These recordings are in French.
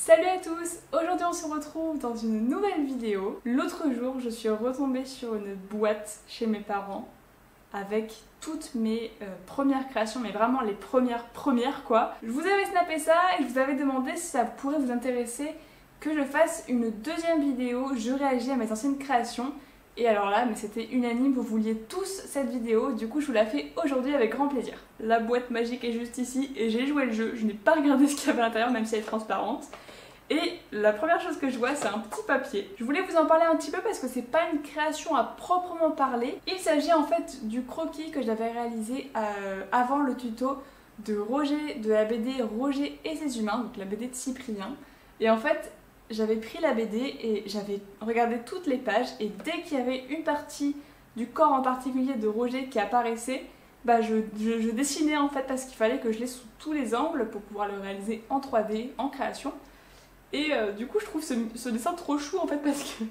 Salut à tous! Aujourd'hui on se retrouve dans une nouvelle vidéo. L'autre jour je suis retombée sur une boîte chez mes parents avec toutes mes premières créations, mais vraiment les premières quoi. Je vous avais snappé ça et je vous avais demandé si ça pourrait vous intéresser que je fasse une deuxième vidéo. Je réagis à mes anciennes créations. Et alors là, mais c'était unanime, vous vouliez tous cette vidéo, du coup je vous la fais aujourd'hui avec grand plaisir. La boîte magique est juste ici et j'ai joué le jeu, je n'ai pas regardé ce qu'il y avait à l'intérieur même si elle est transparente. Et la première chose que je vois, c'est un petit papier. Je voulais vous en parler un petit peu parce que c'est pas une création à proprement parler. Il s'agit en fait du croquis que j'avais réalisé avant le tuto de Roger, de la BD Roger et ses humains, donc la BD de Cyprien. Et en fait, j'avais pris la BD et j'avais regardé toutes les pages et dès qu'il y avait une partie du corps en particulier de Roger qui apparaissait, bah je dessinais en fait parce qu'il fallait que je l'ai sous tous les angles pour pouvoir le réaliser en 3D, en création. Et du coup je trouve ce dessin trop chou en fait parce que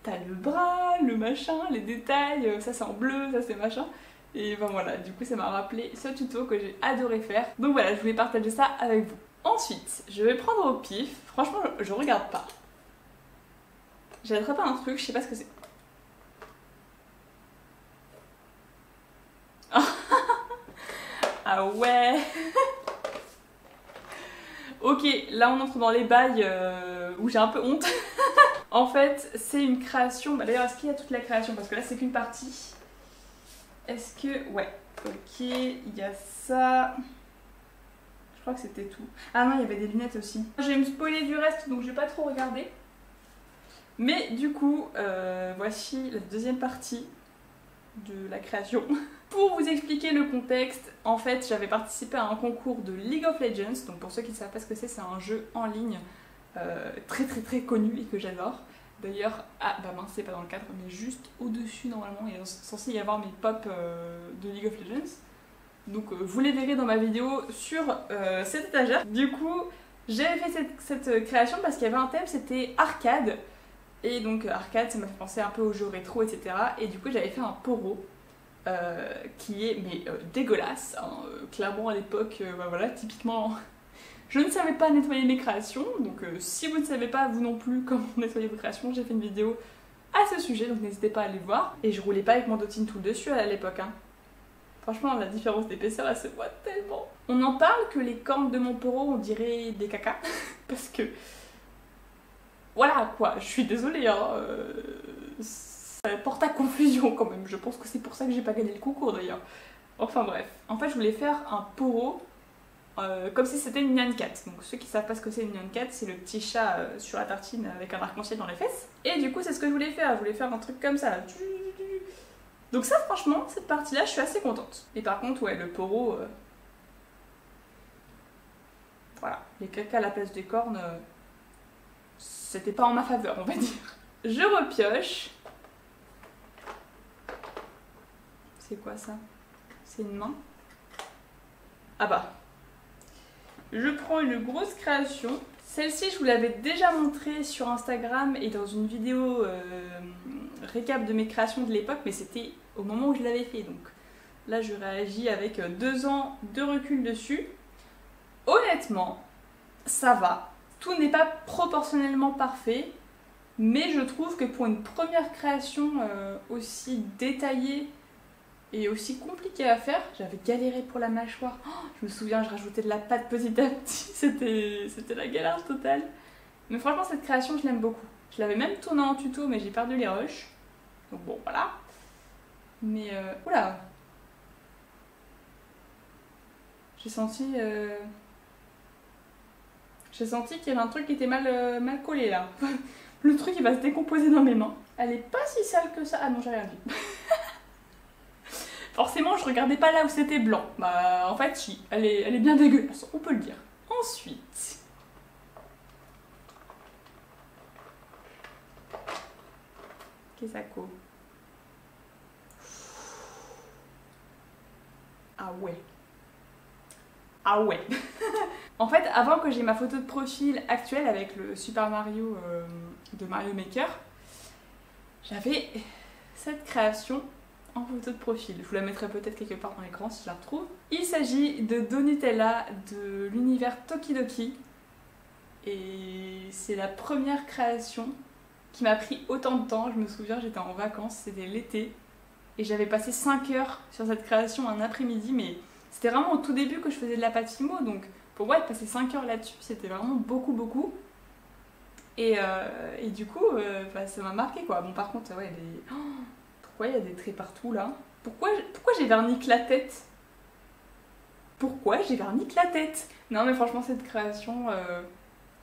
t'as le bras, le machin, les détails, ça c'est en bleu, ça c'est machin. Et ben voilà, du coup ça m'a rappelé ce tuto que j'ai adoré faire. Donc voilà, je voulais partager ça avec vous. Ensuite, je vais prendre au pif. Franchement, je regarde pas. J'ai attrapé un truc, je sais pas ce que c'est. Ah ouais. Ok, là on entre dans les bails où j'ai un peu honte. En fait, c'est une création. Bah, d'ailleurs, est-ce qu'il y a toute la création? Parce que là, c'est qu'une partie. Est-ce que... Ouais. Ok, il y a ça... Je crois que c'était tout. Ah non, il y avait des lunettes aussi. Je vais me spoiler du reste, donc je vais pas trop regarder. Mais du coup, voici la deuxième partie de la création. Pour vous expliquer le contexte, en fait, j'avais participé à un concours de League of Legends. Donc pour ceux qui ne savent pas ce que c'est un jeu en ligne très connu et que j'adore. D'ailleurs, ah bah mince, c'est pas dans le cadre, mais juste au-dessus normalement, il est censé y avoir mes pops de League of Legends. Donc vous les verrez dans ma vidéo sur cette étagère. Du coup, j'avais fait cette création parce qu'il y avait un thème, c'était arcade. Et donc arcade, ça m'a fait penser un peu aux jeux rétro, etc. Et du coup, j'avais fait un poro qui est dégueulasse. Hein, clairement à l'époque, bah voilà, typiquement, je ne savais pas nettoyer mes créations. Donc si vous ne savez pas, vous non plus, comment nettoyer vos créations, j'ai fait une vidéo à ce sujet, donc n'hésitez pas à aller voir. Et je roulais pas avec mon Dotting Tool dessus à l'époque. Hein. Franchement, la différence d'épaisseur, elle se voit tellement. On en parle que les cornes de mon poro, on dirait des cacas. Parce que... Voilà, quoi. Je suis désolée, hein. Ça porte à confusion, quand même. Je pense que c'est pour ça que j'ai pas gagné le concours, d'ailleurs. Enfin, bref. En fait, je voulais faire un poro comme si c'était une nyan cat. Donc, ceux qui savent pas ce que c'est une nyan cat, c'est le petit chat sur la tartine avec un arc-en-ciel dans les fesses. Et du coup, c'est ce que je voulais faire. Je voulais faire un truc comme ça, là. Donc ça, franchement, cette partie-là, je suis assez contente. Et par contre, ouais, le poro... Voilà, les cacas à la place des cornes, c'était pas en ma faveur, on va dire. Je repioche. C'est quoi ça? C'est une main? Ah bah. Je prends une grosse création. Celle-ci, je vous l'avais déjà montrée sur Instagram et dans une vidéo récap de mes créations de l'époque, mais c'était au moment où je l'avais fait. Donc là, je réagis avec 2 ans de recul dessus. Honnêtement, ça va. Tout n'est pas proportionnellement parfait, mais je trouve que pour une première création aussi détaillée et aussi compliquée à faire, j'avais galéré pour la mâchoire. Oh, je me souviens, je rajoutais de la pâte petit à petit, c'était la galère totale. Mais franchement, cette création, je l'aime beaucoup. Je l'avais même tournée en tuto, mais j'ai perdu les rushs. Donc bon, voilà. Mais, oula. J'ai senti qu'il y avait un truc qui était mal collé là. Le truc il va se décomposer dans mes mains. Elle est pas si sale que ça. Ah non, j'ai rien dit. Forcément, je regardais pas là où c'était blanc. Bah, en fait, si. Elle est bien dégueulasse, on peut le dire. Ensuite. Qu'est-ce que ça coûte? Ah ouais. Ah ouais. En fait, avant que j'ai ma photo de profil actuelle avec le Super Mario de Mario Maker, j'avais cette création en photo de profil. Je vous la mettrai peut-être quelque part dans l'écran si je la retrouve. Il s'agit de Donutella de l'univers Tokidoki. Et c'est la première création qui m'a pris autant de temps. Je me souviens, j'étais en vacances, c'était l'été. Et j'avais passé 5 heures sur cette création un après-midi, mais c'était vraiment au tout début que je faisais de la pâte Fimo, donc pour moi, de passer 5 heures là-dessus, c'était vraiment beaucoup. Et du coup, bah, ça m'a marqué quoi. Bon, par contre, ouais, pourquoi il y a des traits partout là? Pourquoi j'ai verni que la tête? Pourquoi j'ai verni que la tête? Non, mais franchement, cette création,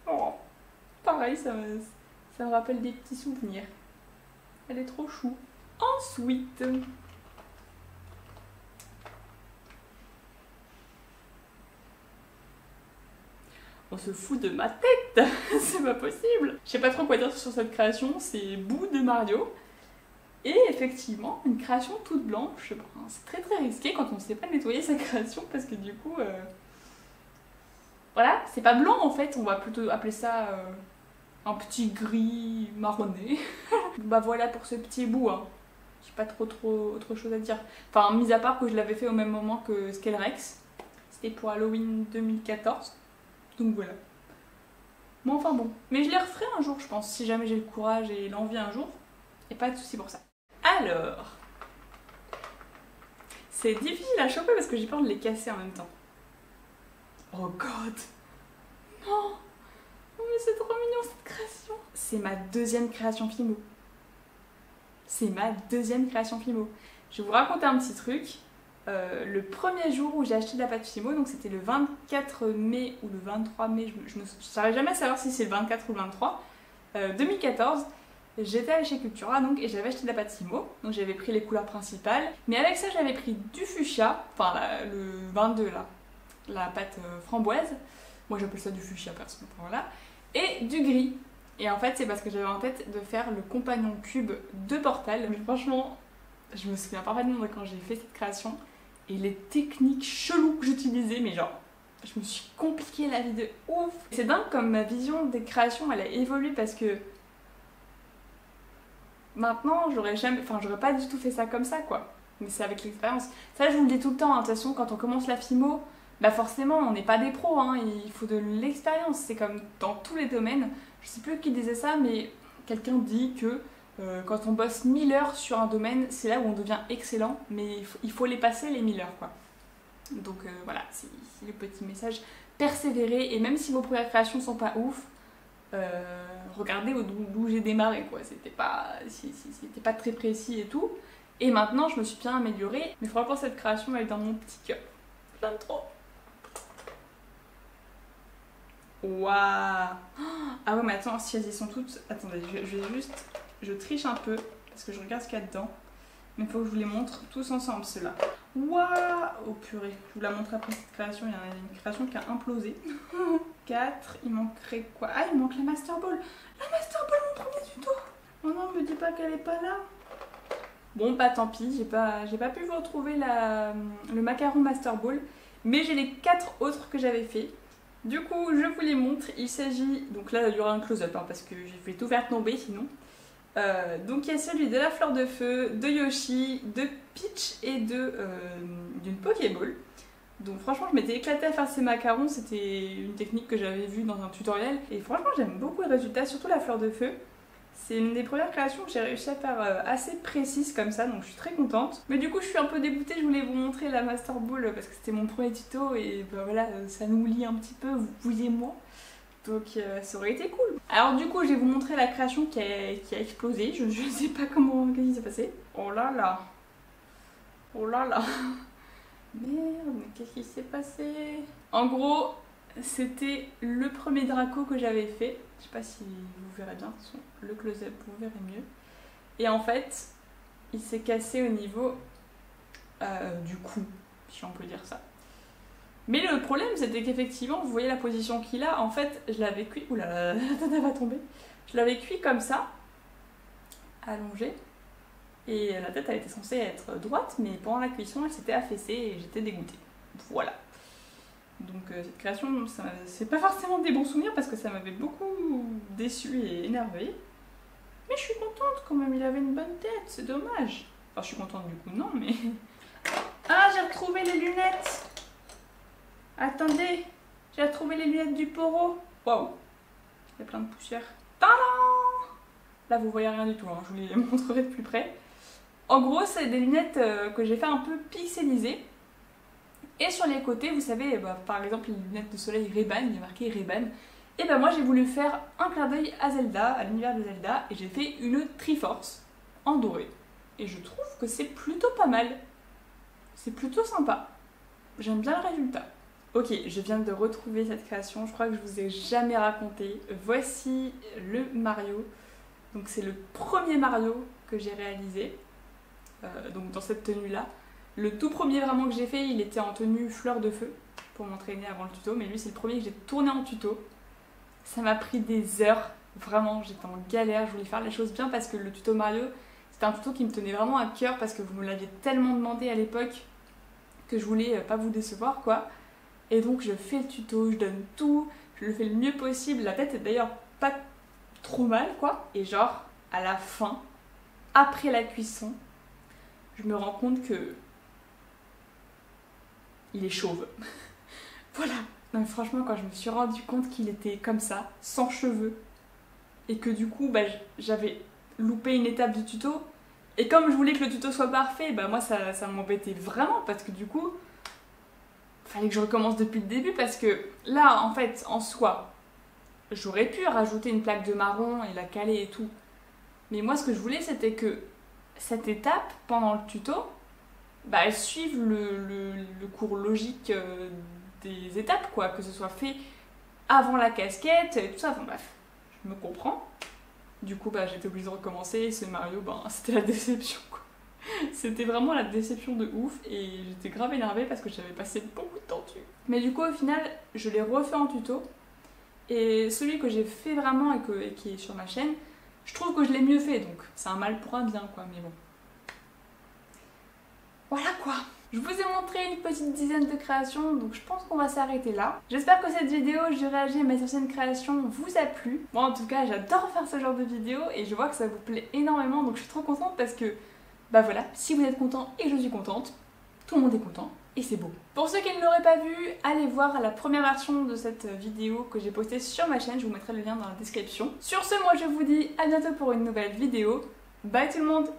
oh, pareil, ça me rappelle des petits souvenirs. Elle est trop chou. Ensuite, on se fout de ma tête. C'est pas possible. Je sais pas trop quoi dire sur cette création, c'est Boo de Mario. Et effectivement, une création toute blanche, c'est très risqué quand on ne sait pas nettoyer sa création parce que du coup, voilà, c'est pas blanc en fait, on va plutôt appeler ça un petit gris marronné. Bah voilà pour ce petit bout, hein. J'ai pas trop autre chose à dire. Enfin, mis à part que je l'avais fait au même moment que Scalerex. C'était pour Halloween 2014. Donc voilà. Bon, enfin bon. Mais je les referai un jour, je pense, si jamais j'ai le courage et l'envie un jour. Et pas de soucis pour ça. Alors, c'est difficile à choper parce que j'ai peur de les casser en même temps. Oh god! Non! Oh mais c'est trop mignon cette création! C'est ma deuxième création Fimo. C'est ma deuxième création Fimo. Je vais vous raconter un petit truc. Le premier jour où j'ai acheté de la pâte Fimo, donc c'était le 24 mai ou le 23 mai, je n'arrive jamais à savoir si c'est le 24 ou le 23, 2014. J'étais allée chez Cultura donc, et j'avais acheté de la pâte Fimo, donc j'avais pris les couleurs principales, mais avec ça j'avais pris du fuchsia, enfin le 22 là, la pâte framboise, moi j'appelle ça du fuchsia personnellement, voilà, et du gris. Et en fait c'est parce que j'avais en tête de faire le compagnon cube de Portal, mais franchement je me souviens parfaitement de quand j'ai fait cette création, et les techniques cheloues que j'utilisais, mais genre je me suis compliqué la vie de ouf. C'est dingue comme ma vision des créations elle a évolué parce que maintenant, j'aurais pas du tout fait ça comme ça, quoi. Mais c'est avec l'expérience. Ça, je vous le dis tout le temps, hein. De toute façon, quand on commence la Fimo, bah forcément, on n'est pas des pros, hein. Il faut de l'expérience. C'est comme dans tous les domaines. Je sais plus qui disait ça, mais quelqu'un dit que quand on bosse 1000 heures sur un domaine, c'est là où on devient excellent, mais il faut les passer les 1000 heures, quoi. Donc voilà, c'est le petit message. Persévérer, et même si vos premières créations sont pas ouf, regardez d'où j'ai démarré quoi, c'était pas très précis et tout, et maintenant je me suis bien améliorée, mais franchement cette création elle est dans mon petit cœur, je l'aime trop. Waouh! Ah ouais mais attends, si elles y sont toutes, attendez, je triche un peu parce que je regarde ce qu'il y a dedans, mais il faut que je vous les montre tous ensemble ceux-là. Waouh! Oh purée, je vous la montre après cette création, il y a une création qui a implosé. 4, il manquerait quoi? Ah, il manque la Master Ball. La Master Ball, mon premier tuto. Oh non, me dis pas qu'elle est pas là. Bon, bah tant pis, j'ai pas pu vous retrouver le macaron Master Ball, mais j'ai les 4 autres que j'avais fait. Du coup, je vous les montre. Il s'agit, donc là il y aura un close-up hein, parce que je vais tout faire tomber sinon. Donc il y a celui de la fleur de feu, de Yoshi, de Peach et d'une Pokéball. Donc franchement je m'étais éclatée à faire ces macarons, c'était une technique que j'avais vue dans un tutoriel et franchement j'aime beaucoup le résultat, surtout la fleur de feu. C'est une des premières créations que j'ai réussi à faire assez précise comme ça, donc je suis très contente. Mais du coup je suis un peu dégoûtée, je voulais vous montrer la Master Ball parce que c'était mon premier tuto et bah voilà, ça nous lie un petit peu, vous et moi. Donc ça aurait été cool. Alors du coup je vais vous montrer la création qui a explosé, je ne sais pas qu'est-ce qui s'est passé. Oh là là. Oh là là. Merde, mais qu'est-ce qui s'est passé? En gros, c'était le premier Draco que j'avais fait. Je sais pas si vous verrez bien, le close-up, vous verrez mieux. Et en fait, il s'est cassé au niveau du cou, si on peut dire ça. Mais le problème, c'était qu'effectivement, vous voyez la position qu'il a, en fait, je l'avais cuit... Oula, la tête va tomber. Je l'avais cuit comme ça, allongé. Et la tête elle était censée être droite, mais pendant la cuisson elle s'était affaissée et j'étais dégoûtée. Voilà. Donc cette création, c'est pas forcément des bons souvenirs parce que ça m'avait beaucoup déçue et énervée. Mais je suis contente quand même, il avait une bonne tête, c'est dommage. Enfin je suis contente du coup, non mais... Ah j'ai retrouvé les lunettes. Attendez, j'ai retrouvé les lunettes du Poro. Waouh. Il y a plein de poussière. Tadam! Là vous voyez rien du tout, hein. Je vous les montrerai de plus près. En gros c'est des lunettes que j'ai fait un peu pixelisées. Et sur les côtés, vous savez, par exemple les lunettes de soleil Ray-Ban, il y a marqué Ray-Ban. Et ben moi j'ai voulu faire un clin d'œil à Zelda, à l'univers de Zelda, et j'ai fait une Triforce en doré. Et je trouve que c'est plutôt pas mal. C'est plutôt sympa. J'aime bien le résultat. Ok, je viens de retrouver cette création, je crois que je vous ai jamais raconté. Voici le Mario. Donc c'est le premier Mario que j'ai réalisé, donc dans cette tenue-là. Le tout premier vraiment que j'ai fait, il était en tenue fleur de feu pour m'entraîner avant le tuto, mais lui c'est le premier que j'ai tourné en tuto. Ça m'a pris des heures, vraiment j'étais en galère, je voulais faire les choses bien parce que le tuto Mario, c'était un tuto qui me tenait vraiment à cœur parce que vous me l'aviez tellement demandé à l'époque que je voulais pas vous décevoir quoi. Et donc je fais le tuto, je donne tout, je le fais le mieux possible, la tête est d'ailleurs pas trop mal quoi. Et genre à la fin, après la cuisson, je me rends compte que il est chauve. Voilà. Non mais franchement quand je me suis rendu compte qu'il était comme ça, sans cheveux, et que du coup j'avais loupé une étape du tuto, et comme je voulais que le tuto soit parfait, moi ça m'embêtait vraiment parce que du coup fallait que je recommence depuis le début parce que là en fait en soi j'aurais pu rajouter une plaque de marron et la caler et tout, mais moi ce que je voulais c'était que cette étape pendant le tuto elle suive le cours logique des étapes quoi, que ce soit fait avant la casquette et tout ça, enfin bref, je me comprends. Du coup j'étais obligée de recommencer et ce Mario c'était la déception quoi. C'était vraiment la déception de ouf et j'étais grave énervée parce que j'avais passé beaucoup de temps dessus. Mais du coup au final je l'ai refait en tuto et celui que j'ai fait vraiment et qui est sur ma chaîne, je trouve que je l'ai mieux fait, donc c'est un mal pour un bien quoi, mais bon. Voilà quoi. Je vous ai montré une petite dizaine de créations, donc je pense qu'on va s'arrêter là. J'espère que cette vidéo, je réagis à mes anciennes créations, vous a plu. Moi en tout cas j'adore faire ce genre de vidéo et je vois que ça vous plaît énormément, donc je suis trop contente parce que voilà, si vous êtes content et que je suis contente, tout le monde est content et c'est beau. Pour ceux qui ne l'auraient pas vu, allez voir la première version de cette vidéo que j'ai postée sur ma chaîne, je vous mettrai le lien dans la description. Sur ce, moi je vous dis à bientôt pour une nouvelle vidéo. Bye tout le monde!